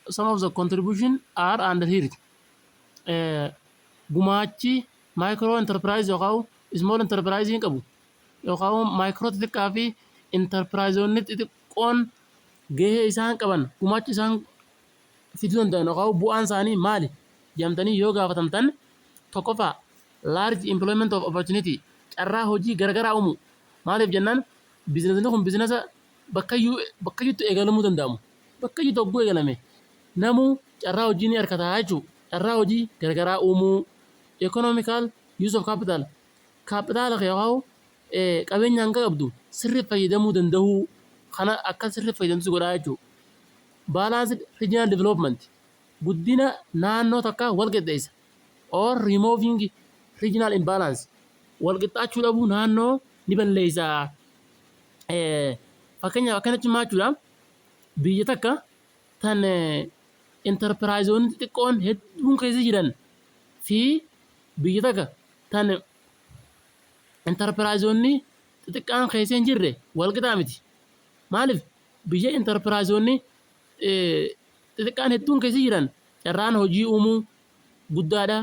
some of the contribution are under here. Gumaachi micro enterprise yookaan small enterprise hin qabu yookaan micro xixiqqaa fi enterpriseonni xixiqqoon gahee isaan qaban gumaachi isaan fiduu danda'an yookaan bu'aan isaanii maali jedhamtanii yoo gaafatamtan tokkoffaa large employment of opportunity carraa hojii garagaraa uumu maaliif jennaan biizinasni kun biizinasa bakkayyuutti eegalamuu danda'amu bakkayyuutti hogguu eegalame namuu carraa hojii ni harkataa jechuudha carraa hojii garagaraa uumuu economical use of capital kaapitaala yookaan qabeenya hanga qabdu sirriitti fayyadamuu danda'uu kana akka sirriitti fayyadamtu godhaa jechuudha. Balanced regional development guddina naannoo takka walqixxeessa or removing regional imbalance walqixxaachuu dhabuu naannoo ni balleessa. Fakkeenyaaf akkanatti maachuudha biyya takka tan enterpriseonni xixiqqoon hedduun keessa jiran fi biyya takka tan enterpriseonni xixiqqaan keessa hin jirre walqixaa miti. Maaliif biyya enterpriseonni xixiqqaan hedduun keessa jiran carraan hojii uumuu guddaadha.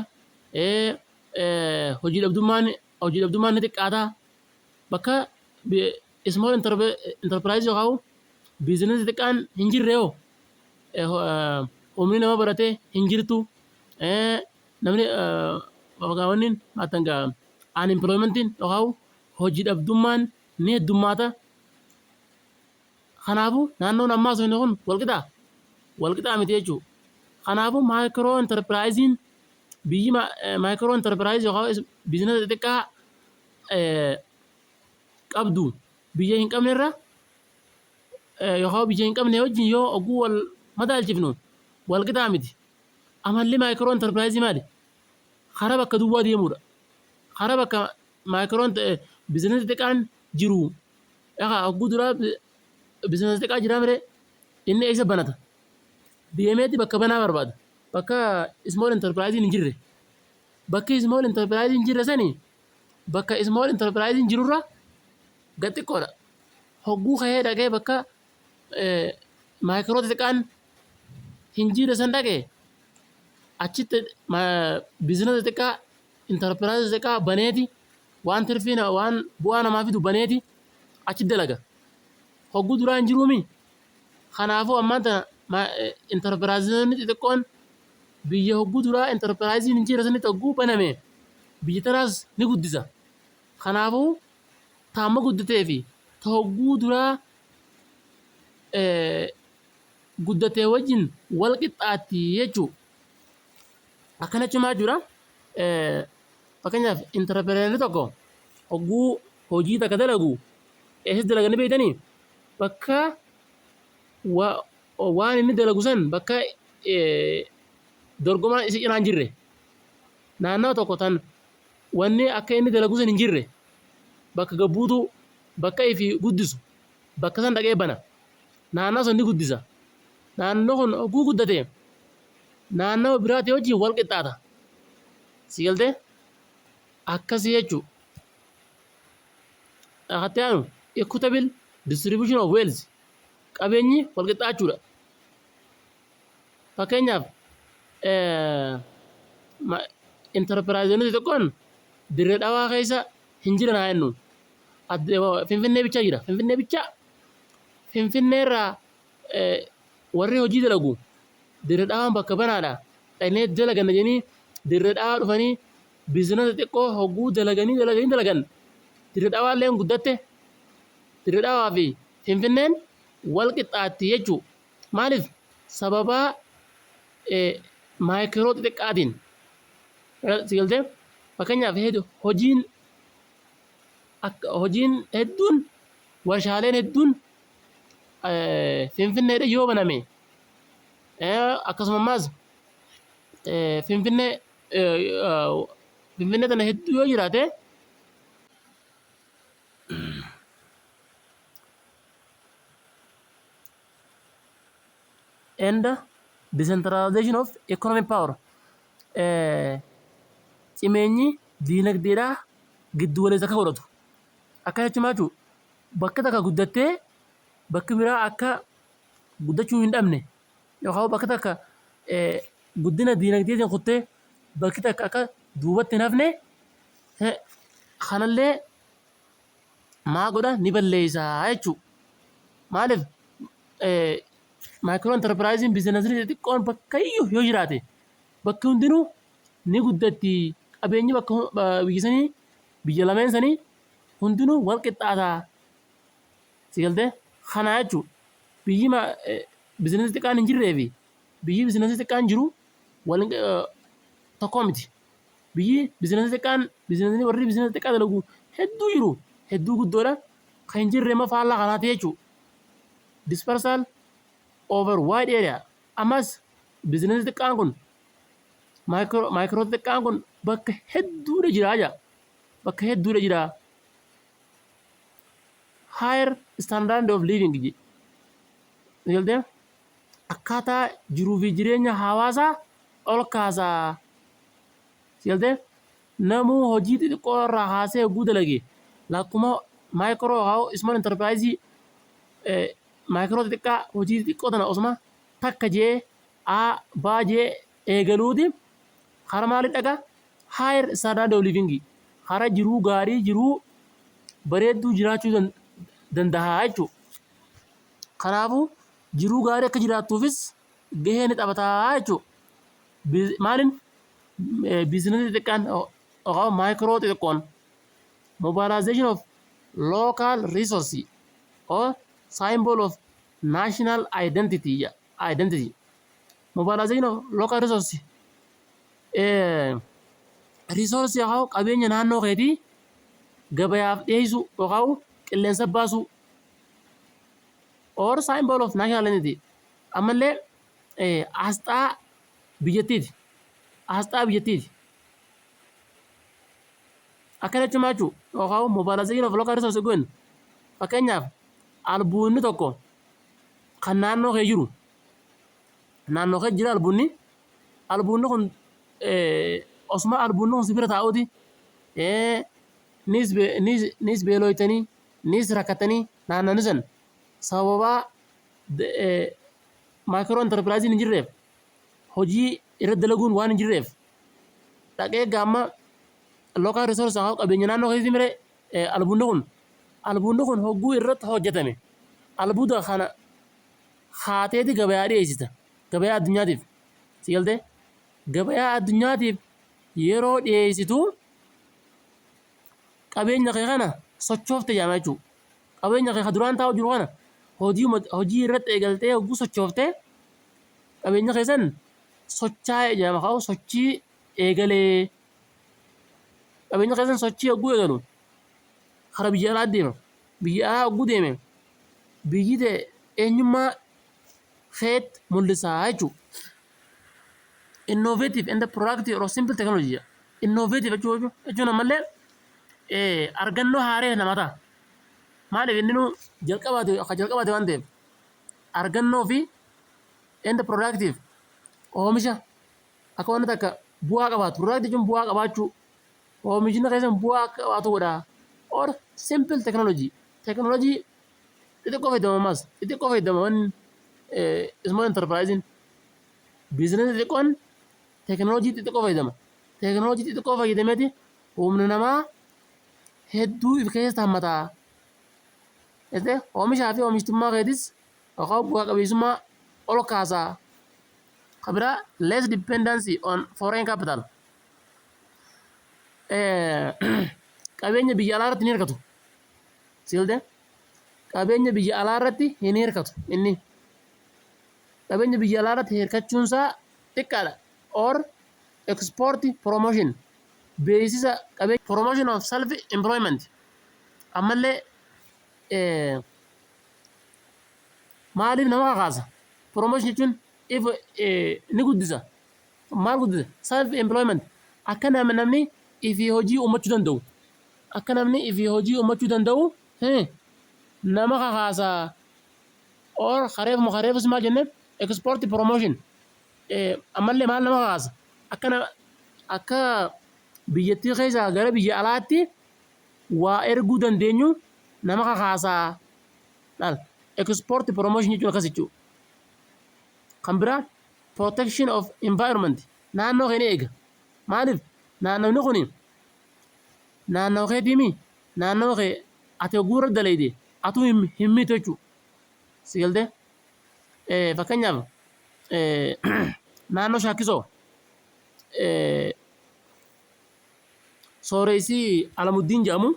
Hojii dhabdummaan ni xiqqaata. Bakka small enterprise yookaan biizinasii xixiqqaan hin jirre hoo humni nama baratee hin jirtu namni waggaawwanni maatangaa unemploymentiin yookaan hojii dhabdummaan ni heddummaata. Kanaafuu naannoon ammaa sun kun walqixaa miti jechuudha. Kanaafuu maayikiroo enterpiraayiziin biyyi maayikiroo enterpiraayizii yookaan biizinasa xixiqqaa qabdu biyya hin qabnerra yookaan biyya hin qabne wajjin yoo oguu wal madaalchifnu walqixaa miti. Amalli maayikiroo enterpiraayizii maali? Karaa bakka duwwaa deemuudha. Karaa bakka maayikiroo biizinasa xixiqqaan jiru oguu duraa biizinasa xixiqqaa jiraa mire inni eessa banata? Deemeeti bakka banaa barbaada. Bakka small enterpiraayiziin hin jirre. Bakki small enterpiraayiziin hin jirre sanii bakka small enterpiraayiziin jirurra gad xiqqoodha. Hogguu ka'ee dhaqee bakka maayikiroo xixiqqaan hin jirre san dhaqee achitti biizinasa xixiqqaa enterpiraayizii xixiqqaa baneeti waan tirfiin waan bu'aa namaa fidu baneeti achi dalaga. Hogguu duraa hin jiruumi. Kanaafuu ammaan tana enterpiraayizoonni xixiqqoon biyya hogguu duraa enterpiraayiziin hin jirre sanitti hogguu baname biyya tanaas ni guddisa. Kanaafuu taamma guddatee fi ta hogguu duraa guddatee wajjin wal qixxaatti jechuudha. Akkana cimaa jira. Fakkeenyaaf enterpiraayizoonni tokko hogguu hojii takka dalagu eessatti dalaganii beektanii bakka waan inni dalagu san bakka dorgomaan isi cinaa hin jirre naannoo tokko tan wanni akka inni dalagu san hin jirre bakka gabbuutu bakka ifi guddisu bakka san dhaqee bana naannoo san ni guddisa. Naannoo kun hogguu guddate naannoo biraatti wajjin wal qixxaata. Si galtee akkasii jechuudha. Akkatti aanu equitable distribution of wealth qabeenyi wal qixxaachuudha. Fakkeenyaaf enterpiraayizoonni xixiqqoon dirree dhawaa keessa hin jiran haa jennu. Finfinnee bicha jira. Finfinneerraa warri hojii dalagu dirree dhawaan bakka banaadha. Dhaqnee dalagan jedhanii dirree dhawaa dhufanii biizinasa xixiqqoo hogguu dalagan dirree dhawaa illee guddatte dirree dhawaa fi Finfinneen wal qixxaatti jechuudha. Maaliif? Sababaa maayikiroo xixiqqaatiin. Si galtee fakkeenyaaf hojiin hedduun warshaaleen hedduun Finfinneedha yoo baname akkasumas Finfinnee tana hedduu yoo jiraate and decentralization of economic power cimeenyi diinagdeedhaa giddu waleessa akka godhatu akka jechuun maachuu bakka takka guddattee bakki biraa akka guddachuu hin dhabne يخاو بكتك قدنا دينك خطة بكتك أكا دوبت نفني خلنا ما قدا نبليسا هايشو مالف مايكرو انتربرايزين بزنس دي كون بكيو يجراتي بكون دينو نقدتي أبيني بكون بيجسني بيجلامين سني هندنو والكت هذا سيلده خناجو بيجي ما بزنس تكان نجري بيجي بزنس تكان جرو ولا تقومتي بيجي بزنس وري بزنس تكان لغو هدو يرو هدو قدولا خنجر ما فعلا خناتيجو dispersal over wide area amas business تكان كون مايكرو تكان كون بك هدو رجراجا بك هدو رجرا higher standard of living ji yelde akkata jiruu fi jireenya hawaasaa ol kaasaa yelde namu hojii xixiqqoo irraa haasee oguu dalage lakkuma maayikiroo haa ismal enterpiraayizii maayikiroo xixiqqaa hojii xixiqqoo tana osuma takka jee aa baa jee eegaluuti hara maali dhaga higher standard of living hara jiruu gaarii jiruu bareedduu jiraachuu danda'a jechuudha. Kanaafuu jiruu gaarii akka jiraattuufis gahee ni taphataa jechuudha. Maaliin biizinasii xixiqqaan yookaan maayikiroo xixiqqoon mobilization of local resources or symbol of national identity. Mobilization of local resources resource yookaan qabeenya naannoo keetii gabayaaf dhiyeessu yookaan qilleensa baasu or symbol of national identity ammallee asxaa biyyattiiti akkana jechuun maal jechuudha yookaan mobilization of local resources goon fakkeenyaaf albuunni tokko kan naannoo kee jiru naannoo kee jira albuunni kun osuma albuunni kun sibira taa'uuti nis beelooytanii nis rakkatanii naannoo san sababaa maayikiroo enterpiraayiziin hin jirreef hojii irra dalaguun waan hin jirreef dhaqee gaamma local resource haa qabeenya naannoo keessatti mire albuunni kun hogguu irratti hojjetame albuuda kana haateeti gabayaa dhiyeessita gabayaa addunyaatiif sigaltee gabayaa addunyaatiif yeroo dhiyeessitu qabeenya kee kana sochoofte jaama jechuudha. Qabeenya kee duraan taa'u jiru kana hojii irratti eegaltee hogguu sochooftee qabeenya kee san sochaa'e jaama kaa'u sochii eegalee qabeenya kee san sochii hogguu eegalu kara biyya alaa deema biyya alaa hogguu deeme biyyi ta'e eenyummaa keet mul'isaa jechuudha. Innovative and productive or simple technology innovative jechuun ammallee argannoo haaree nama ta'a. Maaliif inni nu jalqabaate waan ta'eef argannoo fi end productive oomisha akka wanti takka bu'aa qabaatu productive jechuun bu'aa qabaachuu oomishni keessan bu'aa qabaatu godha or simple technology xixiqqoo fayyadaman small enterprising business xixiqqoon teknoolojii xixiqqoo fayyadama teknoolojii xixiqqoo fayyadameeti humna namaa hedduu if keessa hammataa. Oomishaa fi oomishtummaa keetis yookaan bu'aa qabeessummaa ol kaasaa. Kabira less dependency on foreign capital. Qabeenya biyya alaa irratti hin hirkatu. Siiltee qabeenya biyya alaa irratti hin hirkatu inni. Qabeenya biyya alaa irratti hirkachuunsaa xiqqaadha. Or export promotion beeksisa qabeenya promotion of self employment ammallee maaliif nama kakaasa promotion jechuun if ni guddisa maal guddisa self employment akka namni ifii hojii uumachuu danda'u nama kakaasa or kareefus maal jenne export promotion ammallee maal nama kakaasa akka biyyattii keessaa gara biyya alaatti waa erguu dandeenyu nama kakaasaa export promotion jechuun akkas jechuudha. kan biraa protection of environment naannoo keenya eega maaliif naannoonni kun naannoo keetiimi naannoo kee ati guura dalayde atuu hin miitu jechuudha si galtee fakkeenyaaf naannoo shaakisoo sooressi Alamuddin jedhamu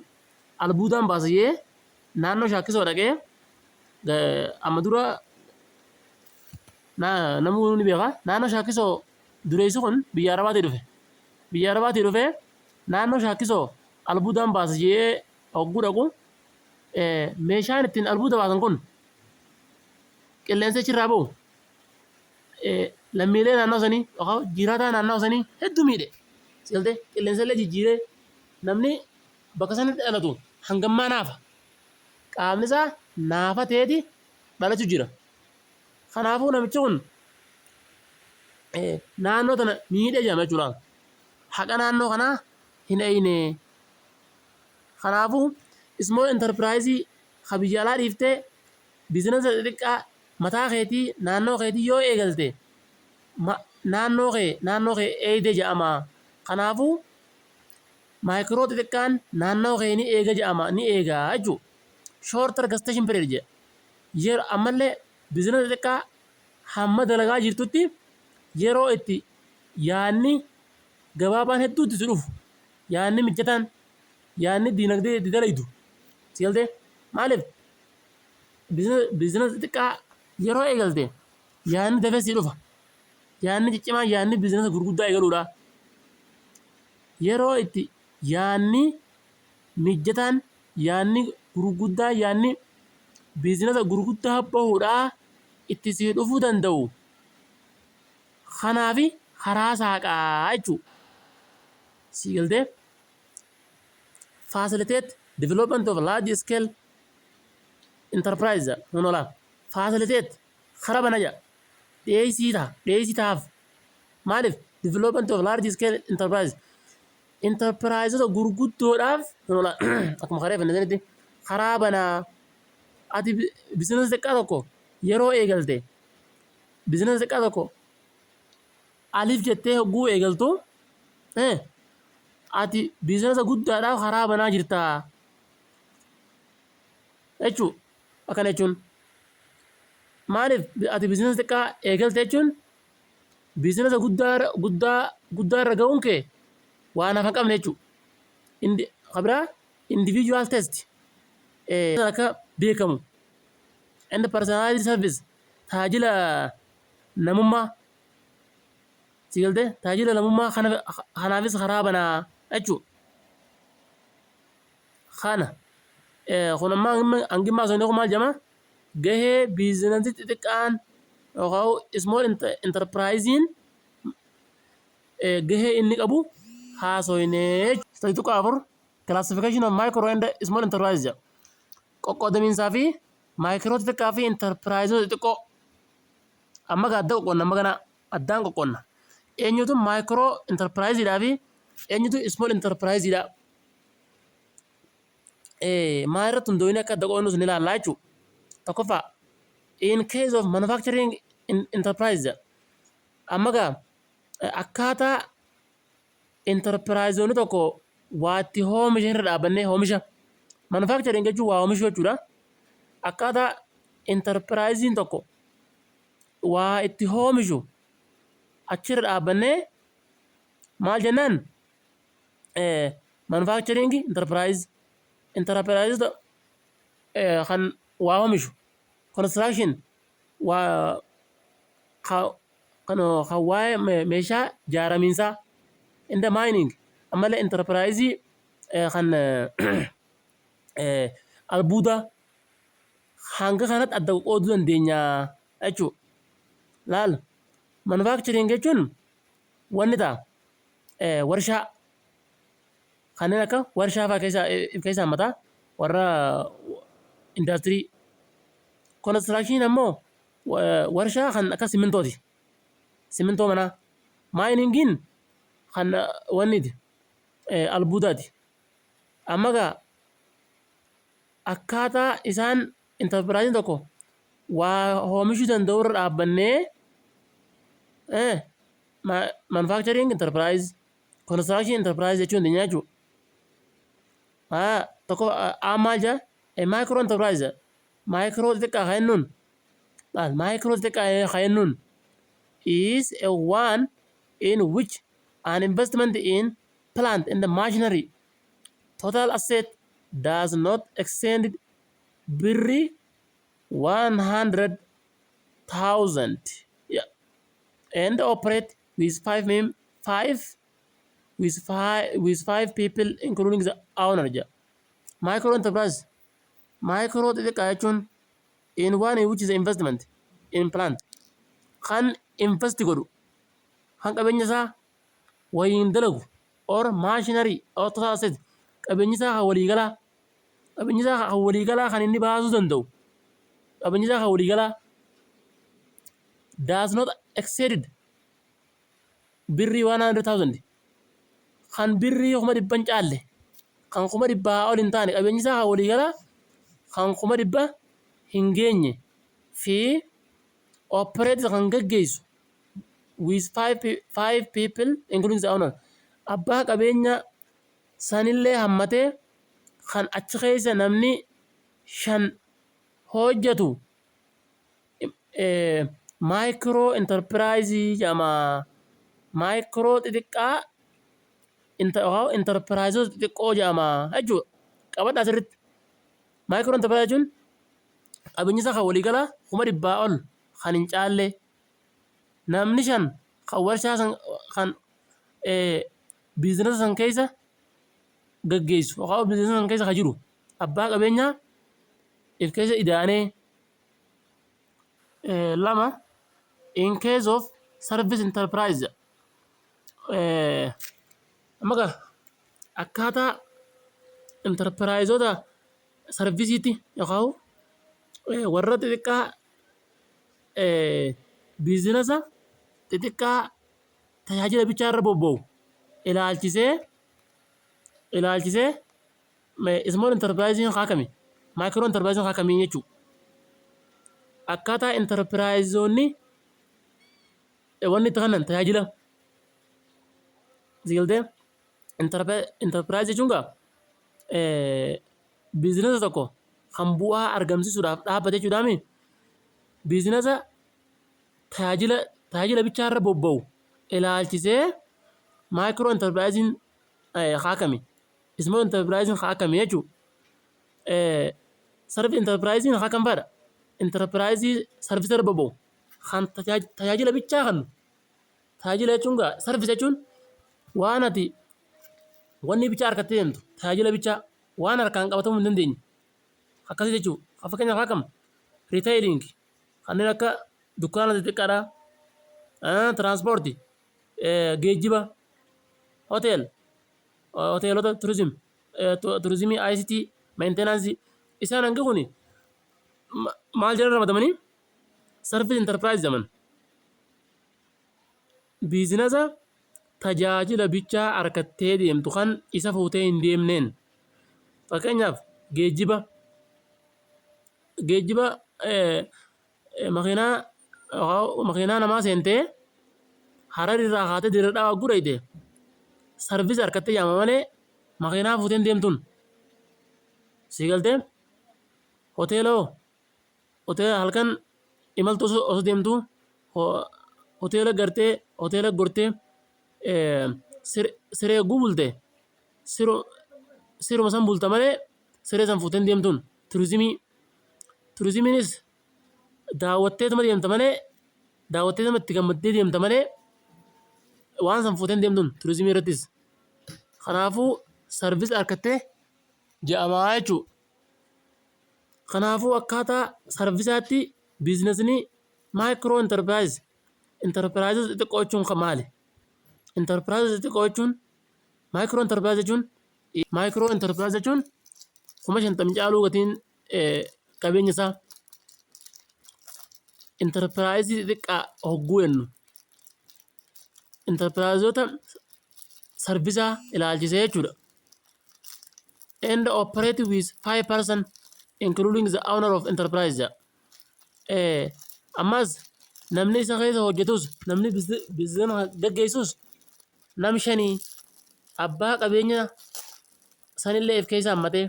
albuudaan baasee naannoo shaakisoo dhaqee amma dura namni beeka naannoo shaakisoo dureessi kun biyya arabaatii dhufe naannoo shaakisoo albuudaan baasee hogguu dhaqu meeshaan ittiin albuuda baasan kun qilleensa achirraa ba'u lammiilee naannoo sanii yookaan jiraataa naannoo sanii hedduu miidhe sigaltee qilleensa illee jijjiiree namni bakka sanatti dhalatu hangammaa naafa qaamni isaa naafa ta'eeti dhalachuu jira kanaafuu namichi kun naannoo tana miidhee jedhama jechuudha haqa naannoo kanaa hin eeyne kanaafuu small enterprise ka biyya alaa dhiiftee biizinasa xixiqqaa mataa keetii naannoo keetii yoo eegalte naannoo kee eeyde jedhama kanaafuu maayikiroo xixiqqaan naannoo kee ni eega jedhama ni eegaa jechuudha shorter gestation period jedha yeroo ammallee biizinasa xixiqqaa hamma dalagaa jirtutti yeroo itti yaanni gabaabaan hedduutti si dhufu yaanni mijataan yaanni diinagdee itti dalaytu si galtee maaliif biizinasa xixiqqaa yeroo eegalte yaanni dafee si dhufa yaanni ciccimaa yaanni biizinasa gurguddaa eegaluudha yeroo itti yaanni mijataan yaanni gurguddaa yaanni biizinasa gurguddaa bahuudhaa itti si dhufuu danda'u kanaafi karaa saaqaa jechuudha si galtee facilitate development of large scale enterprise honola facilitate karaa banaja dhiyeessii taaf maaliif development of large scale enterprise gurguddoodhaaf honola akkuma karee fannisanitti karaa banaa ati biizinasa xiqqaa tokko yeroo eegalte biizinasa xiqqaa tokko aliif jettee hogguu eegaltu ati biizinasa guddaadhaaf karaa banaa jirta jechuu akkana jechuun maaliif ati biizinasa xiqqaa eegalte jechuun biizinasa guddaarra ga'uun kee waan hafa qabne jechuu kabiraa individual test akka beekamu and personality service tajaajila namummaa si galtee tajaajila namummaa kanaafis karaa banaa jechuu kana kun ammaa hangimmaa sonii kun maal jedhama gahee biizinasii xixiqqaan yookaan small enterprising gahee inni qabu haasoynee xixiqqoo afur classification of micro and small enterprise jedha qoqqoodamiinsaa fi maayikiroo xixiqqaa fi enterpiraayizii xixiqqoo amma adda qoqqoonna amma kana addaan qoqqoonna eenyutu maayikiroo enterpiraayiziidhaa fi eenyutu small enterpiraayiziidha maal irratti hundoofni akka adda qoqqoonnu sun ilaallaa jechuudha tokkoffaa in case of manufacturing enterprise amma gaa akkaataa enterpiraayizoonni tokko waatti oomisha irra dhaabannee oomisha manufacturing jechuun waa oomishuu jechuudha akkaataa enterpiraayiziin tokko waa itti oomishu achirra dhaabannee maal jennaan manufacturing enterprise kan waa oomishu construction waa kan waa'ee meeshaa jaaramiinsaa in the mining ammallee enterprise kan albuuda hanga kanatti adda qooduu dandeenya jechuudha. Laal manufacturing jechuun wanni ta'a warshaa kanneen akka warshaa fa'aa keessaa mataa warra indaastirii. Construction ammoo warshaa kan akka simintooti. Simintoo manaa. Miningiin kan wanniti albuudaati. Amma gaa akkaataa isaan enterpiraayiziin tokko waa oomishuu danda'u irra dhaabbannee manufacturing enterprise, construction enterprise jechuun jechuudha. Tokko maal jaa micro enterprise, micro xixiqqaa kan jennuun micro xixiqqaa kan jennuun is a one in which an investment in plant and the machinery total asset does not exceed birri 100,000, yeah, and operate with five people including the owner. Micro enterprise, micro xixiqqaa jechuun in one which is investment in plant kan invest godhu kan qabeenya isaa wayiin dalagu or machinery or total asset qabeenyi isaa kan waliigalaa, qabeenyi isaa kan waliigalaa kan inni baasuu danda'u, qabeenyi isaa kan waliigalaa does not exceed birrii 100,000 kan birrii 100,000 caalle kan 100,000 ol hin taane qabeenyi isaa kan waliigalaa kan 100,000 hin geenye fi operate kan gaggeessu with five people including the owner, abbaa qabeenya sanillee hammatee kan achi keessa namni 5 hojjetu micro enterprise jedhama. Micro xixiqqaa enterprise xixiqqoo jedhama jechuudha. Qabadhaa asirratti micro enterprise jechuun qabeenyi isaa kan waliigalaa 100,000 ol kan hin caalle namni 5 kan warshaa san kan biizinasa san keessa gaggeessu yookaan biizinasa san keessa kan jiru abbaa qabeenyaa if keessa idaanee. Lama, in case of service enterprise, amma akkaataa enterpriseota serviceiti yookaan warra xixiqqaa biizinasa xixiqqaa tajaajila bichaa irra bobba'u ilaalchisee small enterprise haakami micro enterprise haakami jechuudha. Akkaataa enterpriseonni wanni itti kennan tajaajila zigaltee enterprise jechuun biizinasa tokko kan bu'aa argamsiisuudhaaf dhaabbate jechuudhaami. Biizinasa tajaajila bichaa irra bobba'u ilaalchisee micro enterprise haakami small enterprise haakami jechuudha. Service enterprise haakam faadha. Enterprise service irra bobba'u kan tajaajila bichaa kennu. Tajaajila jechuun service jechuun waan ati wanni bichaa harkatti deemtu tajaajila bichaa waan harkaan qabatamuu hin dandeenye akkasii jechuudha. Fakkeenyaaf haakam retailing kanneen akka dukkaana xixiqqaadhaa, transportii, geejjiba, hoteelota, turizimii, ICT, maintenance isaan hanga kuni maal jedhan ramadamanii service enterprise jedhaman. Biizinasa tajaajila bichaa harkattee deemtu kan isa fuutee hin deemneen. Fakkeenyaaf geejjiba makiinaa namaa seentee Harar irraa kaatee Dirree Dhawaa gurayte service harkattee yaama malee makiinaa fuutee hin deemtuun. Siigaltee hoteela halkan imaltu osoo deemtu hoteela gortee siree gubulte siruma san bulta malee siree san fuutee hin deemtuun. Turizimiinis daawwatteetuma deemta malee daawwatteetuma itti gammaddee deemta malee waan san fuutee hin deemtuun turizimii irrattis. Kanaafuu service harkattee jedhamaa jechuudha. Kanaafuu akkaataa servisaatti biizinasni micro enterprise xixiqqoo jechuun kan maali? Enterprise xixiqqoo jechuun micro enterprise jechuun 50,000 caaluu gatiin qabeenya isaa. Enterprise xixiqqaa hogguu jennu enterpriseota servisaa ilaalchisee jechuudha. And operate with 5% including the owner of enterprise. Ammas namni isa keessa hojjetus namni biizina gaggeessus nam shanii abbaa qabeenya sanillee of keessa hammatee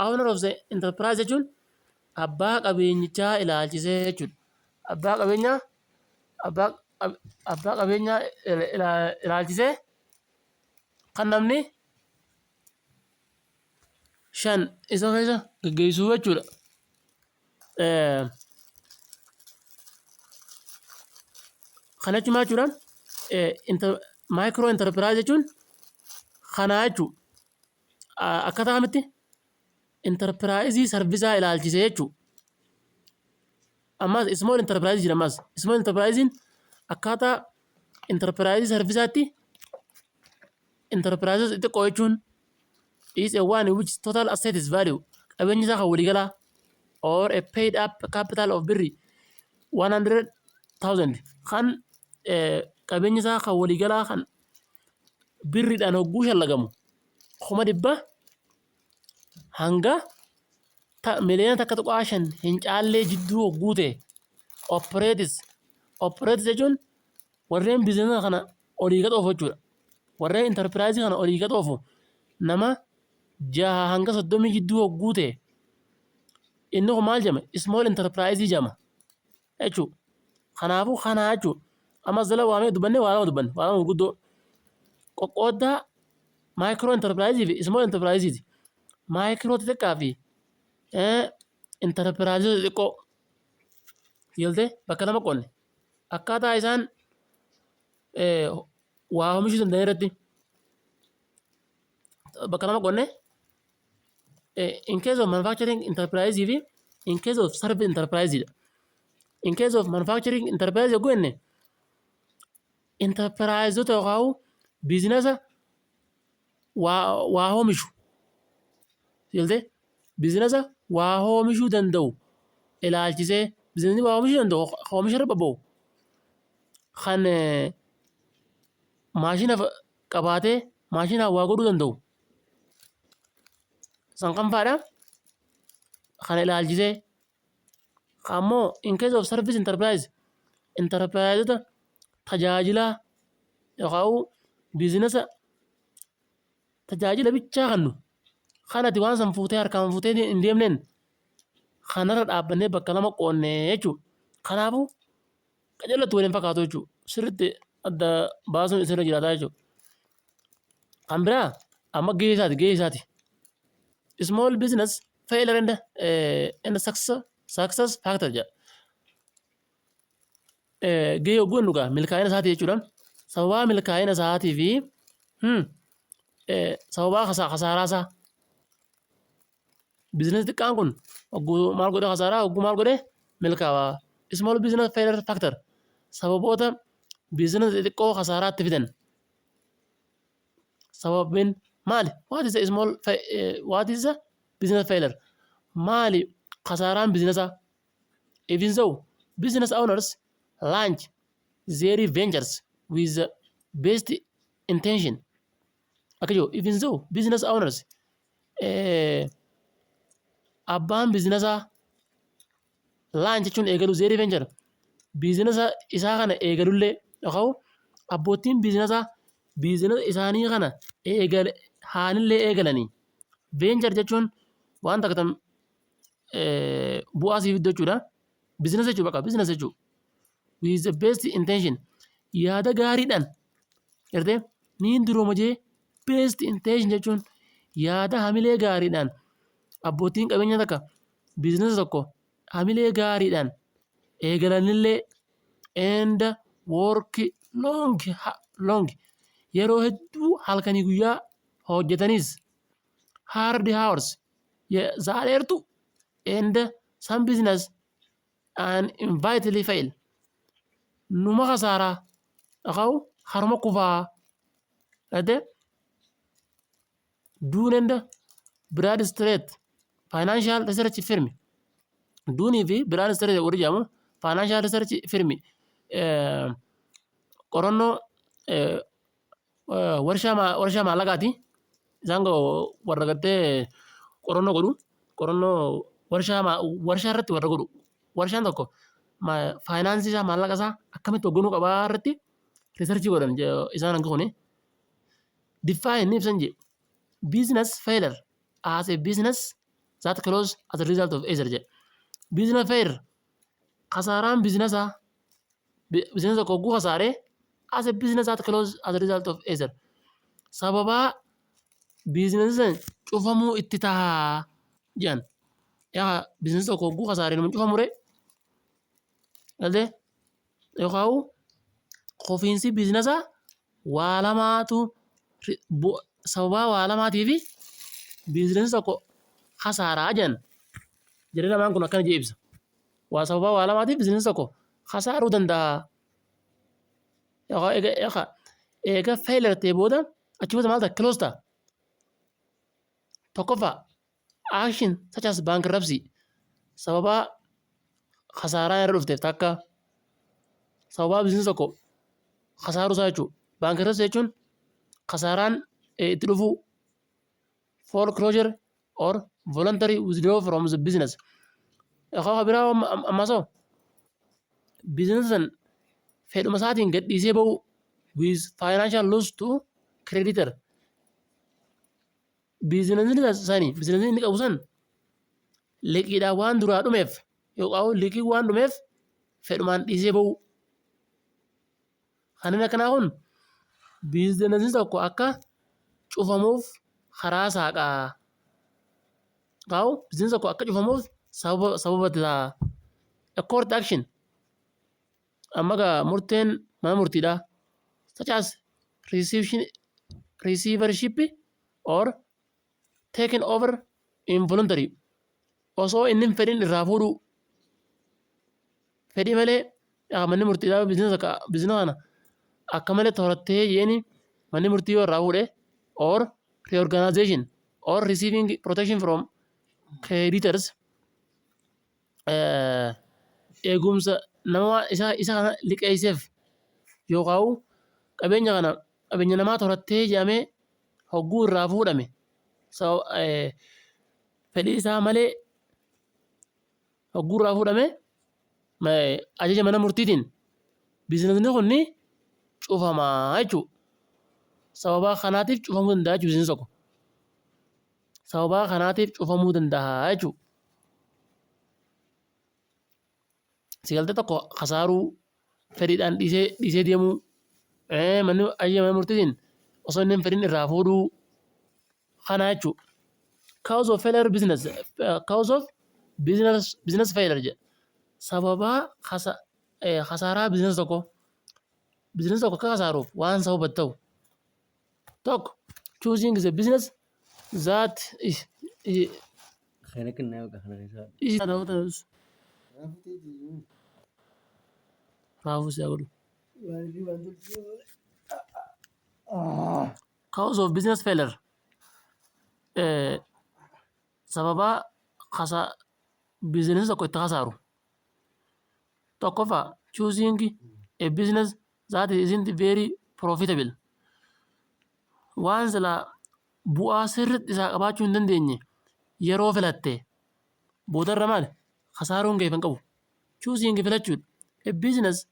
owner of the enterprise jechuun abbaa qabeenyichaa ilaalchisee jechuudha. Abbaa qabeenyaa abbaa abbaa qabeenyaa ilaalchisee kan namni shan isa keessa gaggeessuu jechuudha. Kana jechuun maal jechuudha? Maayikiroo enterpiraayizii jechuun kanaa jechuudha. Akkaataa kamitti enterpiraayizii sarvisaa ilaalchisee jechuudha. Ammas small enterpiraayizii jira ammas. Small enterpiraayiziin akkaataa enterpiraayizii sarvisaatti enterpiraayizii xixiqqoo jechuun is a one which total asset is value qabeenya isaa kan waliigalaa or a paid up capital of birri 100,000 kan qabeenya isaa kan waliigalaa kan birriidhaan hogguu shallagamu 100,000 hanga miliyoona takka tuqaa 5 hin caallee jidduu hogguu ta'e operates jechuun warreen biizinasa kana olii gad oofu jechuudha. Warreen enterpiraayizii kana olii gad oofu nama 6 hanga 30 jidduu hogguu ta'e inni kun maal jedhama? Small enterpiraayizii jedhama jechuudha. Kanaafuu kanaa jechuudha. Ammas jala waamee dubbanne waa lama gurguddoo qoqqooddaa maayikiroo enterpiraayizii fi small enterpiraayiziiti. Maayikiroo xixiqqaa fi enterpiraayizii xixiqqoo yaaltee bakka lama qoonne akkaataa isaan waa oomishuu danda'an irratti bakka lama qoonne in case of manufacturing enterprise fi in case of service enterprise. In case of manufacturing enterprise yoo jenne enterprise yookaan biizinasa waa oomishu yaaltee biizinasa waa oomishuu danda'u ilaalchisee biizinasni waa oomishuu danda'u oomisha irra bobba'u kan maashina qabaatee maashinaan waa godhuu danda'u san kan faadha kan ilaalchisee ammoo in case of service enterprise enterprise tajaajila yookaan biizinasa tajaajila bichaa kennu kanatti waan san fuutee harkaan fuutee hin deemneen kanarra dhaabbannee bakka lama qoonnee jechuudha. Kanaafuu qajeelatti waliin fakkaatu jechuudha. Sirriitti adda baasuun isirra jiraata jechuudha. Kan biraa amma gahee isaati. Small business failure and success factor jedha. Gahee oguu hin dhugaa milkaa'ina isaatii jechuudha. Sababaa milkaa'ina isaatii fi sababaa khasaaraa isaa. Business xiqqaan kun oguu maal godhe khasaaraa oguu maal godhe milkaa'aa. Small business failure factor sababoota business xixiqqoo khasaaraatti fidan. Sababbiin maali? What is a business failure? Maali khasaaraan businessaa? Even so, business owners launch their ventures with the best intention. Even so, business owners abbaan biizinesaa launch jechuun eegalu their venture biizinesa isaa kana eegalullee yookaan abbootiin biizinesa isaanii kana haanillee eegalanii venture jechuun waan takka bu'aa siif iddoo jechuudha. Biizinesa jechuudha bakka biizinesa jechuudha. With the best intention yaada gaariidhaan ertee niin durooma jee best intention jechuun yaada hamilee gaariidhaan abbootiin qabeenya takka biizinesa tokko hamilee gaariidhaan eegalanillee and work long yeroo hedduu halkanii guyyaa hojjetanis hard hours zaaleertu and some business and invitably fail numa khasaaraa yookaan haruma kufaa ade duunenda Brad Street financial research firm duunii fi Brad Street warri jedhamu financial research firm qorannoo warshaa maallaqaati isaan warra gartee qorannoo godhu qorannoo warshaa irratti warra godhu warshaan tokko faayinaansii isaa maallaqa isaa akkamitti hoogganuu qabaa irratti riisarchii godhan isaan hanga kuni. Define ibsan jedhe business failure as a business that close as a result of either jedhe. Business failure kasaaraan biizinasa tokko hogguu kasaaree as a business that close as a result of either sababaa biizinasa cufamuu itti tahaa jedhan. Yaa biizinasa tokko hogguu kasaaree nama cufamure yookaan qofiinsi biizinasa waa lamaatu sababaa waa lamaatiif biizinasa tokko kasaaraa jedhan. Jedhee lamaan kun akkana jedhe ibsa. Waa sababaa waa lamaatiif biizinasa tokko kasaaruu danda'a. Eega failure ta'e booda achi booda maal ta'a close ta'a. Tokkoffaa action such as bankruptcy sababaa kasaaraa irra dhufteef takka sababaa biizinasa tokko kasaaruu isaa jechuudha. Bankruptcy jechuun kasaaraan itti dhufu foreclosure or voluntary withdrawal from the business. Yookaan biraa ammas biizinasa fedhuma isaatiin gadhiisee bahu with financial loss to creditor. Biizinasni inni qabu san liqiidhaan waan duraa dhumeef yookaan liqii waan dhumeef fedhumaan dhiisee bahu. Kanneen akkanaa kun biizinasni tokko akka cufamuuf karaa saaqaa. Gaa'u biizinasni tokko akka cufamuuf sababa ta'a. A court action amma gaa murteen mana murtiidha. Such as receivership or taken over involuntary osoo inni hin fedhin irraa fuudhu fedhii malee manni murtiidhaa biizinasa kana akka malee to'attee yeeni manni murtii yoo irraa fuudhe or reorganization or receiving protection from creditors eegumsa nama isa kana liqeesseef yookaan qabeenya namaa to'attee jedhamee hogguu irraa fuudhame fedhii isaa malee hogguu irraa fuudhame ajaja mana murtiitiin biizinasni kun cufamaa jechuudha. Sababaa kanaatiif cufamuu danda'a jechuudha biizinasni tokko. Sababaa kanaatiif cufamuu danda'a jechuudha. Sigaltee tokko kasaaruu fedhiidhaan dhiisee deemuu manni ajaja mana murtiitiin osoo inni hin fedhin irraa fuudhuu kana jechuudha. Cause of failure business cause of business failure jedha. Sababaa kasaaraa biizinasa tokko akka kasaaruuf waan sababa ta'u tokko choosing the business that is cause of business failure sababaa biizinasa tokko itti kasaaru. Tokkoffaa choosing a business that isn't very profitable. Waan silaa bu'aa sirriitti isaa qabaachuu hin dandeenye yeroo filatte boodarra maal kasaaruun ga'eef hin qabu. Choosing filachuudha. A business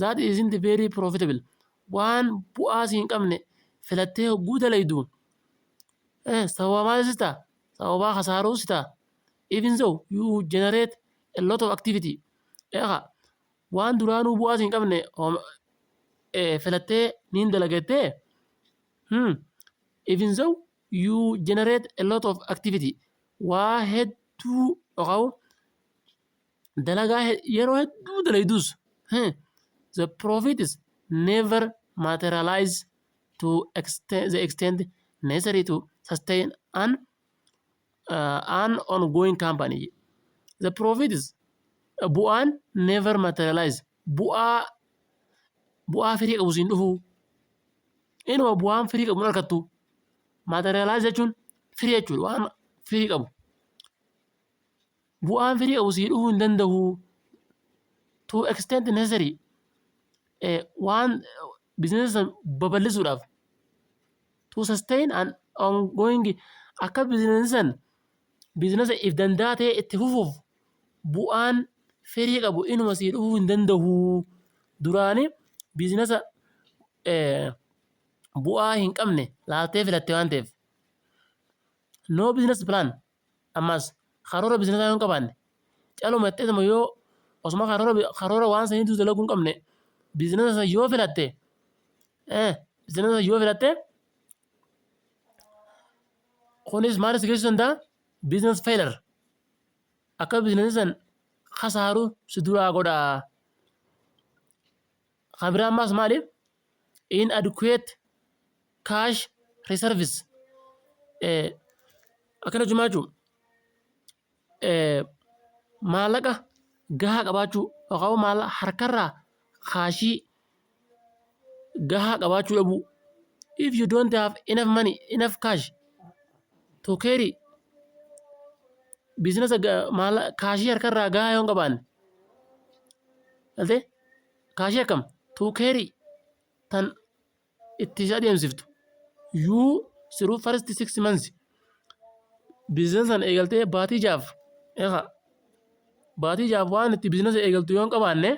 that isn't very profitable. Waan bu'aa si hin qabne filattee hogguu dalaydu sababa maalis ta'a sababaa kasaaruus ta'a. Even though you generate a lot of activity. Waan duraanuu bu'aa si hin qabne filattee niin dalagattee even though you generate a lot of activity waa hedduu yookaan dalagaa yeroo hedduu dalaydus the profits never materialize to the extent necessary to sustain an ongoing company. The profits bu'aan never materialize bu'aa firii qabu siin dhufu inuma bu'aan firii qabu hin argattu. Materialize jechuun firii jechuudha waan firii qabu. Bu'aan firii qabu siin dhufuu hin danda'u to extent necessary waan biizinasa babal'isuudhaaf to sustain an ongoing akka biizinasa if danda'a ta'e itti fufuuf bu'aan ferii qabu inuma sii dhufuu hin danda'u. Duraanii biizinasa bu'aa hin qabne laaltee filatte waan ta'eef. No business plan ammas karoora biizinasa hin qabaanne caluma ittuma yoo osuma karoora waan saniitu dalaguu hin qabne biizinasa yoo filatte kunis maal si geessisuu danda'a? Business failure. Akka biizinasni san khasaaru si duraa godhaa. Kan biraa ammas maali? Inadequate cash reserves. Akkana jechuun maallaqa gahaa qabaachuu yookaan maallaqa harkarraa kaashii gahaa qabaachuu dhabuu. If you don't have enough money, enough cash to carry business kaashii harkarraa gahaa yoo hin qabaanne kaashii akkam to carry tan itti adeemsiftu you through first 6 months business an eegaltee baatii jaaf waan itti business eegaltu yoo hin qabaanne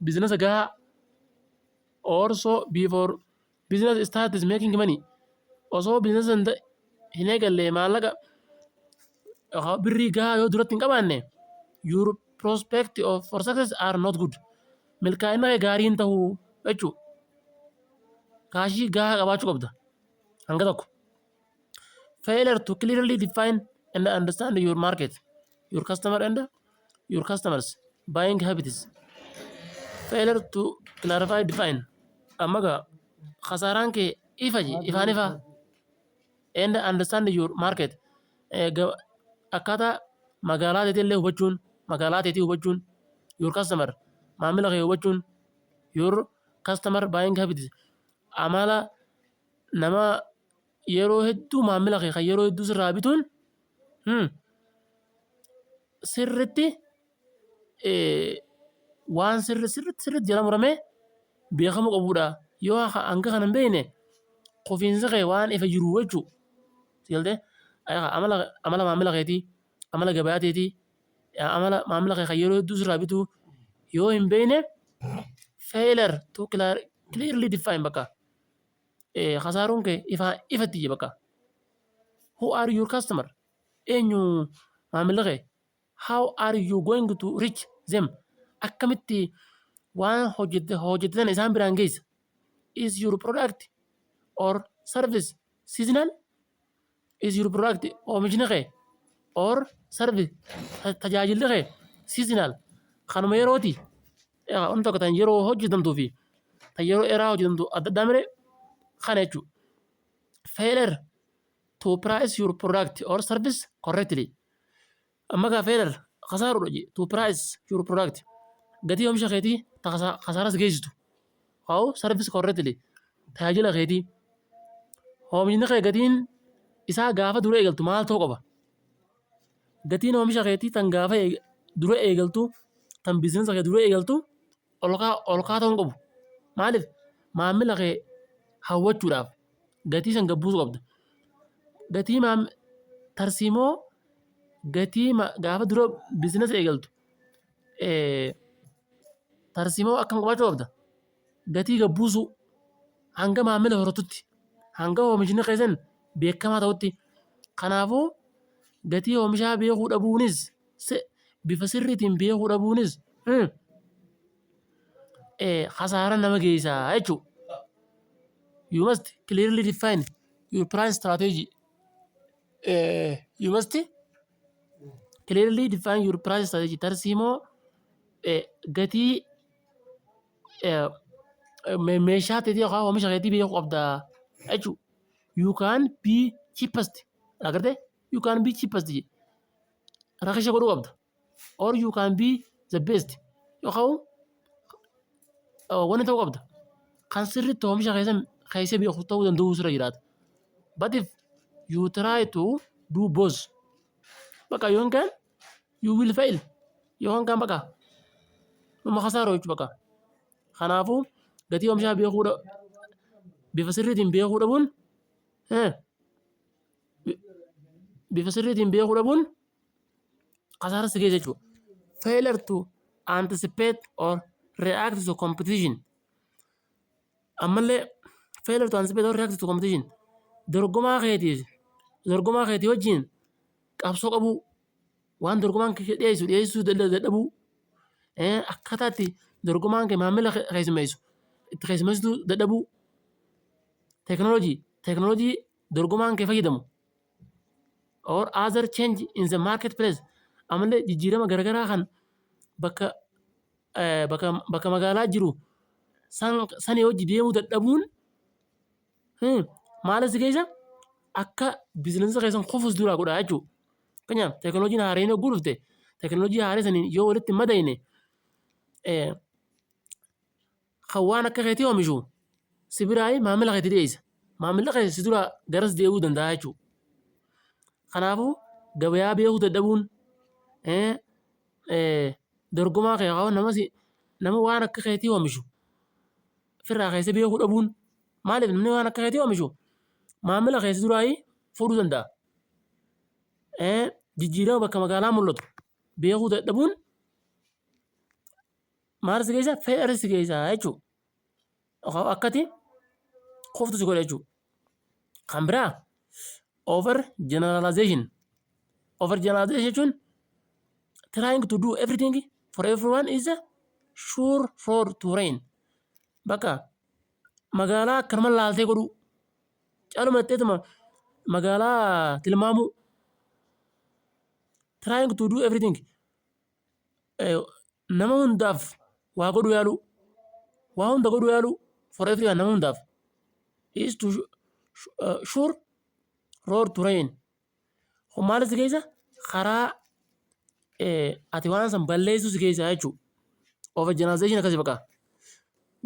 business gahaa also before business starts making money osoo business hin eegalle maallaqa birrii gahaa yoo duratti hin qabaanne your prospect for success are not good. Milkaa'ina gaarii hin ta'u jechuudha. Kaashii gahaa qabaachuu qabda hanga tokko. Failure to clearly define and understand your market, your customer and your customers' buying habits. Failure to clarify, define. Amaga khasaraan kee ifaan ifa and understand your market. Akkaataa magaalaa teetillee hubachuun, your customer maamila kee hubachuun, your customer buying habits. Amala nama yeroo hedduu maamila kee kan yeroo hedduu sirraa bituun sirritti waan sirritti jala muramee beekamuu qabudha. Yoo hanga kana hin beekne qofiinsa kee waan ifa jiru jechuu sigaltee amala maamila keetii, amala gabayaa teetii, amala maamila kee kan yeroo hedduu sirraa bituu yoo hin beekne failure to clearly define bakka khasaaruun kee ifatti je bakka. Who are your customer? Eenyu maamila kee? How are you going to reach them? Akkamitti waan hojjetan isaan biraan geessa? Is your product or service seasonal? Is your product oomishni kee or service tajaajilli kee seasonal? Kanuma yerooti. Wanti tokko tan yeroo hojjetamtuu fi tan yeroo dheeraa hojjetamtu adda addaa miree kana jechuudha. Failure to price your product or service correctly. Amma gaa failure khasaaruudha je to price your product. Gatii oomisha keetii khasaaras geessitu. Haa service correctly. Tajaajila keetii. Oomishni kee gatiin isaa gaafa dura eegaltu maal ta'uu qaba? Gatiin oomisha keetii tan gaafa dura eegaltu tan biizinasa kee dura eegaltu ol kaa'uu hin qabu. Maaliif? Maamila kee hawwachuudhaaf gatii san gabbuusuu qabda. Gatii tarsiimoo gatii gaafa dura biizinasa eegaltu tarsiimoo akkam qabaachuu qabda? Gatii gabbuusuu hanga maamila horatutti hanga oomishni keessan beekamaa ta'utti. Kanaafuu gatii oomishaa beekuu dhabuunis bifa sirriitiin beekuu dhabuunis khasaara nama geessaa jechuudha. You must clearly define your price strategy. You must clearly define your price strategy. Tarsiimoo gatii meeshaa ta'ee yookaan oomisha keetii beekuu qabda jechuudha. You can be cheapest. Agartee? You can be cheapest. Rakisha godhuu qabda. Or you can be the best. Yookaan wanni ta'uu qabda. Kan sirriitti oomisha keessee beekuu ta'uu danda'u sirra jiraata. But if you try to do both, bakka yoo hin kaan you will fail. Yoo hin kaan bakka nama khasaaroo jechuudha bakka. Kanaafuu gatii oomishaa beekuu bifa sirriitiin beekuu dhabuun khasaara si geessa jechuudha. Failure to anticipate or react to competition. أما failure to anticipate or react to competition dorgomaa keetii wajjin qabsoo qabu waan dorgomaan kee dhiyeessuu dadhabuu akkataatti dorgomaan kee maamila keessummeessu itti keessummeessituu dadhabuu teknoolojii dorgomaan kee fayyadamu or other change in the marketplace amallee jijjiirama garagaraa kan bakka magaalaa jiru sanii hojii deemuu dadhabuun maalas keessa akka biizinasii keessan qofus duraa godhaa jechuudha. Kanaaf teknooloojiin haaraan yoo dhufte teknooloojii haaraa saniin yoo walitti madayne kan waan akka keetii oomishu si biraa maamila keetii dhiyeessa. Maamila keessa si dura garas deebi'uu danda'a jechuudha. Kanaafuu gabayaa beekuu dadhabuun dorgomaa kee nama waan akka keetii oomishu ofirraa keessa beekuu dhabuun maaliif namni waan akka keetii oomishu maamila keessa duraa fuudhuu danda'a. Jijjiirama bakka magaalaa mul'atu beekuu dadhabuun maal si geessa fedhii si geessa jechuudha. Akkati qoftu si godha jechuudha. Kan biraa over generalization jechuun trying to do everything for everyone is a sure road to rain. Bakka magaalaa akkanuma laaltee godhu caalumatteetuma magaalaa tilmaamu trying to do everything nama hundaaf waa godhu yaalu waa hunda godhu yaalu for everyone nama hundaaf is to sure road to rain. Maal si keessa karaa ati waan san balleessuu si keessa jechuudha. Over generalization akkasii bakka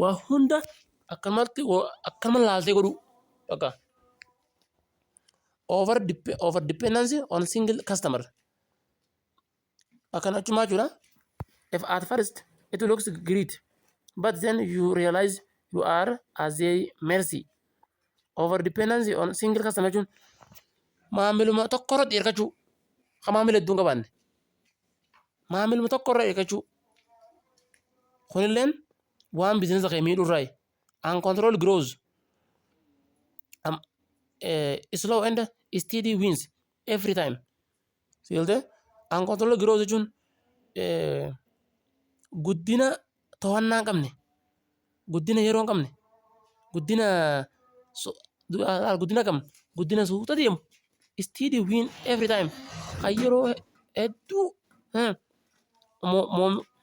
waa hunda akkanuma laaltee godhu bakka over dependency on single customer. Akkana achumaa jechuudha. If at first it looks great but then you realize you are at their mercy. Over dependency on single customer jechuun maamiluma tokkorratti hirkachuu kan maamila hedduun qabaanne maamiluma tokkorra hirkachuu kunilleen waan biizinasa kee miidhuurraayi. Uncontrolled growth slow and steady wins every time. Silte uncontrolled growth jechuun guddina to'annaa hin qabne guddina yeroo hin qabne guddina suuta deemu steady win every time kan yeroo hedduu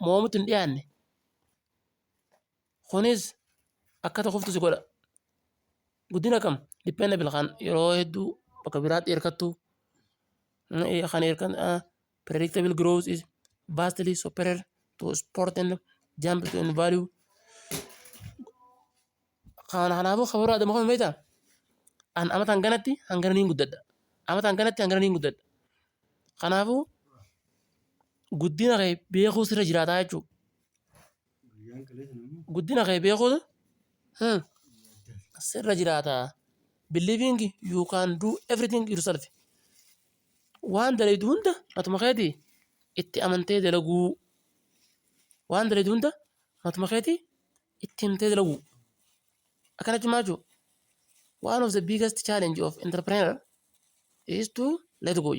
moomutti hin dhiyaanne kunis akka tokkoftu si godha. Guddina kam dependable kan yeroo hedduu bakka biraatti hirkattu kan hirkan predictable growth is vastly superior to sport and jump to in value. Kanaafuu kabaraa adda makamuu beektaa an amatan kanatti hangana niin guddadha amatan kanatti hangana niin guddadha. Kanaafuu guddina kee beekuu sirra jiraataa jechuudha. Guddina kee beekuu sirra jiraataa. Believing you can do everything yourself. Waan dalaytu hunda matuma keetii itti amantee dalaguu. Waan dalaytu hunda matuma keetii itti himtee dalaguu. Akkana jechuun maal jechuudha? One of the biggest challenge of entrepreneur is to let go.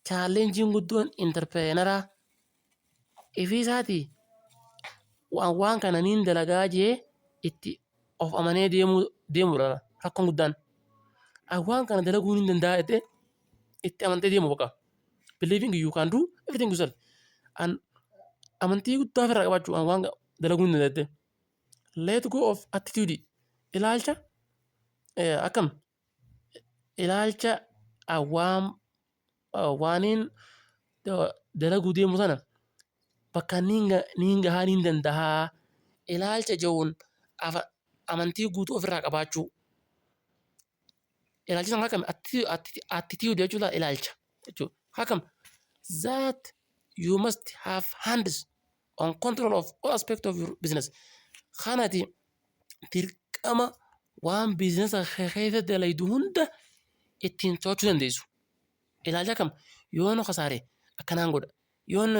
Challenging guddoon entrepreneuraa ifii isaatii waan kana niin dalagaa jee itti of amanee deemuudha rakkoon guddaan. Waan kana dalaguu niin danda'a jettee itti amantee deemu bakka. Believing you can do everything yourself. Amantii guddaa ofirraa qabaachuu waan dalaguu niin danda'a. Let go of attitude. Ilaalcha akkam ilaalcha waaniin dalaguu deemu sana bakka niin gahaa niin danda'a. Ilaalcha jechuun amantii guutuu ofirraa qabaachuu. Ilaalcha sana akkam attitude jechuudha ilaalcha jechuudha. Akkam that you must have hands on control of all aspects of your business. Kanati dirqama waan biizinasa keessa dalaydu hunda ittiin to'achuu dandeessu. Ilaalcha kam yoon kasaare akkanaan godha yoon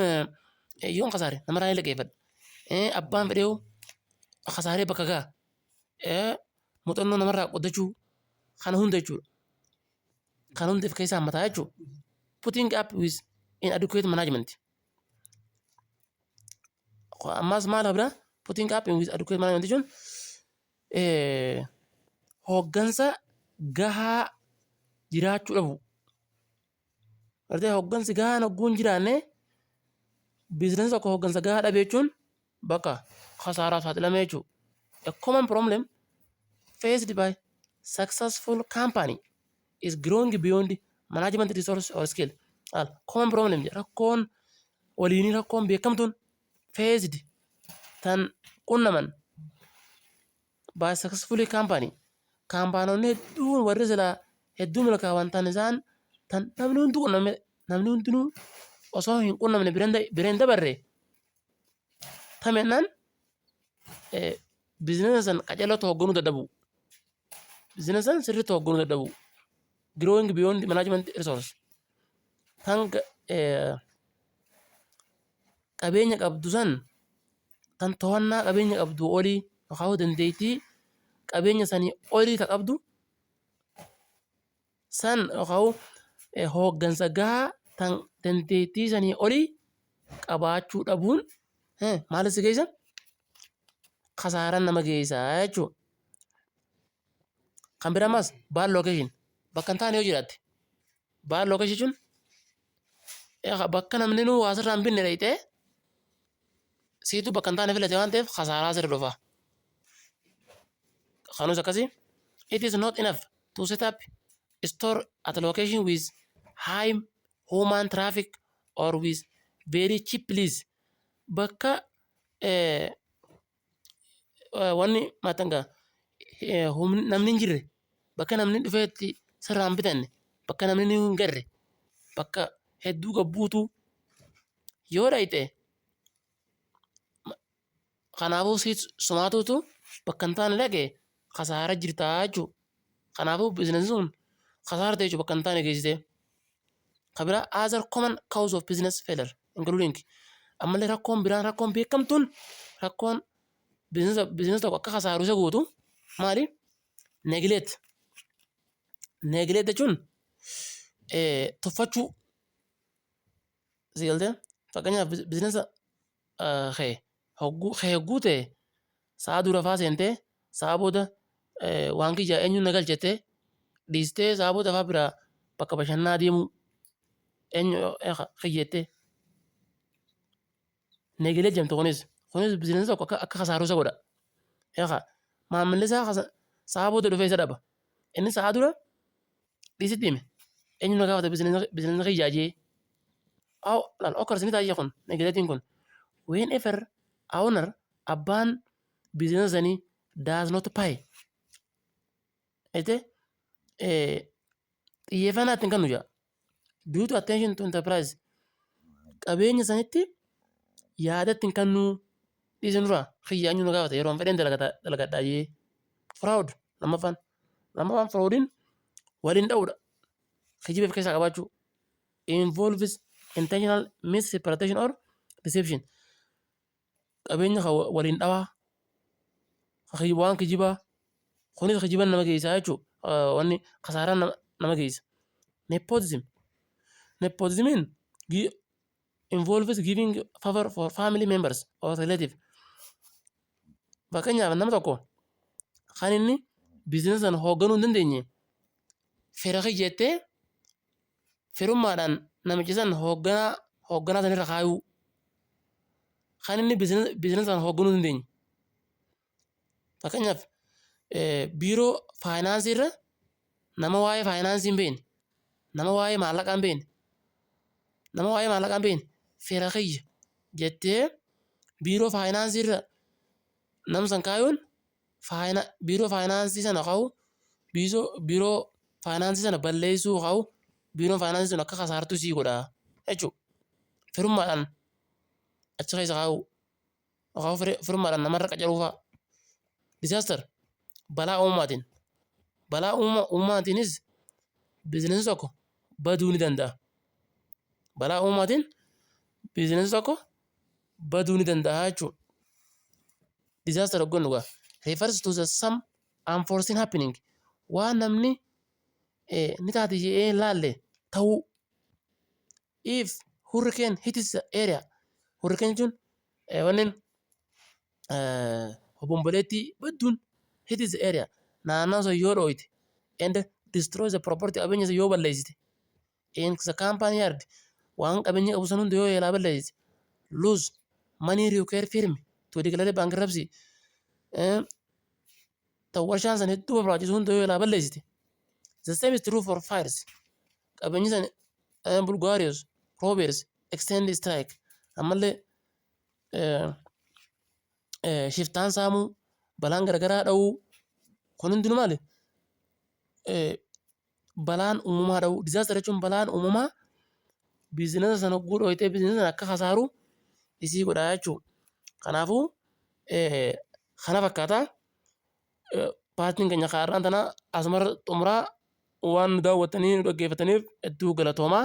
yoon kasaare namarraa ni liqeeffadha. Abbaan fedheewu kasaaree bakka ga'a. Muuxannoo namarraa qoddachuu kana hunda jechuudha. Kan hundi of keessaa hammataa jechuudha. Putting up with inadequate management. Ammas maal bira putting up with adequate management jechuun hooggansa gahaa jiraachuu dhabu. Gartee hooggansi gahaan hogguu hin jiraanne biizinasii tokko hooggansa gahaa dhabe jechuun bakka khasaaraa saaxilamee jechuudha. A common problem faced by successful company is growing beyond management resource or skill. Common problem rakkoon waliinii rakkoon beekamtuun faced tan qunnaman by successful company. Kaampaanoonni hedduun warri silaa hedduu milkaa'an tan isaan tan namni hunduu qunname namni hundinuu osoo hin qunnamne bireen dabarre tamennaan biizinasa san qajeelota hoogganuu dadhabu. Biizinasa san sirriitti hoogganuu dadhabu. Growing beyond management resource. Tan qabeenya qabdu san tan to'annaa qabeenya qabdu olii yookaan dandeettii qabeenya sanii olii ta qabdu san yookaan hooggansa gahaa tan dandeettii sanii olii qabaachuu dhabuun maal si geessa? Kasaaraan nama geessa jechuudha. Kan biraa ammas bad location bakka hin taane yoo jiraatte bad location jechuun bakka namni nuu asirraa hin binne dhayitee siitu bakka hin taane filate waan ta'eef kasaaraa sirra dhufa. Kanus akkasii it is not enough to set up a store at a location with high human traffic or with very cheap lease. Bakka wanni matanga namni hin jirre bakka namni dhufeetti sirraa hin bitanne bakka namni hin garre bakka hedduu gabbuutu yoo dhayite kanaafuu sumaatuutu bakka hin taane dhaqee kasaara jirtaa jechuudha. Kanaafuu biizinasii sun kasaara ta'e jechuudha bakka hin taane geessite. Kabira other common cause of business failure including ammallee rakkoon biraan rakkoon beekamtuun rakkoon biizinasa tokko akka kasaaru isa gootu maali? Neglect. Neglect jechuun tuffachuu. Si galtee fakkeenyaaf biizinasa hogguu ta'e sa'a dura faa seentee sa'a booda waan kiyyaa eenyuun na galchettee dhiistee sa'a booda faa biraa bakka bashannaa deemuu eenyu kiyyettee. Neglect jedhamtu kunis biizinasa tokko akka kasaaru isa godha. Maamilli isaa sa'a booda dhufee isa dhaba. Inni sa'a dura dhiisitti hime eenyu na gaafata biizinasa kiyyaa jee. Okkars ni taayya kun neglecting kun whenever owner abbaan biizinasa sanii does not pay. Xiyyeeffannaa ittiin kennu jira. Due to attention to enterprise qabeenya sanitti yaada ittiin kennu dhiisinurraa kiyyaa eenyu na gaafata yeroo fedheen dalagadhaa jee. Fraud lammaffaan fraudiin waliin dha'uudha. Kijiba of keessaa qabaachuu involves intentional misrepresentation or deception. Qabeenya waliin dhawaa waan kijibaa kunis kijiban nama geessaa jechuudha. Wanni kasaaraan nama geessa. Nepotism involves giving favor for family members or relative. Fakkeenyaaf nama tokko kan inni biizinasa sana hoogganuu hin dandeenye fira kiyyettee firummaadhaan namichi san hoogganaa sanirra kaayuu kan inni biizinasa sana hoogganuu hin dandeenye. Fakkeenyaaf biiroo faayinaansii irra nama waa'ee faayinaansii hin beekne nama waa'ee maallaqaa hin beekne fira kiyya jettee biiroo faayinaansii irra nam san kaayuun biiroo faayinaansii sana kaa'u biiroo faayinaansii sana balleessuu kaa'u biiroon faayinaansii sun akka kasaartuu sii godhaa jechuudha. Firummaadhaan achi keessa kaa'u yookaan firummaadhaan namarra qacaruu fa'a. Disaaster balaa uumamaatiinis biizinasii tokko baduu ni danda'a. Balaa uumamaatiin biizinasii tokko baduu ni danda'a jechuudha. Disaster hoggoon dhugaa refers to the some unforeseen happening waan namni ni taate jedhee laalle ta'uu. If hurricane hits the area, hurricane jechuun wanneen obomboleettii badduun hits the area naannoo sun yoo dhooyte and destroys the property qabeenya sun yoo balleessite in the company yard waan qabeenya qabu sun hunda yoo eelaa balleessite lose money require firm to declare bankruptcy ta'u warshaan san hedduu barbaachisu hunda yoo eelaa balleessite. The same is true for fires. Qabeenyi san bulgaarios robbers extended strike ammallee shiftaan saamuu balaan garagaraa dha'uu kun hundinuu maali balaan uumamaa dha'uu. Disaster jechuun balaan uumamaa biizinasa sana hogguu dhooytee biizinasa sana akka kasaaru isii godhaa jechuudha. Kanaafuu kana fakkaataa paartiin keenya kaarraan tana asumarra xumuraa waan nu daawwattanii nu dhaggeeffataniif hedduu galatoomaa.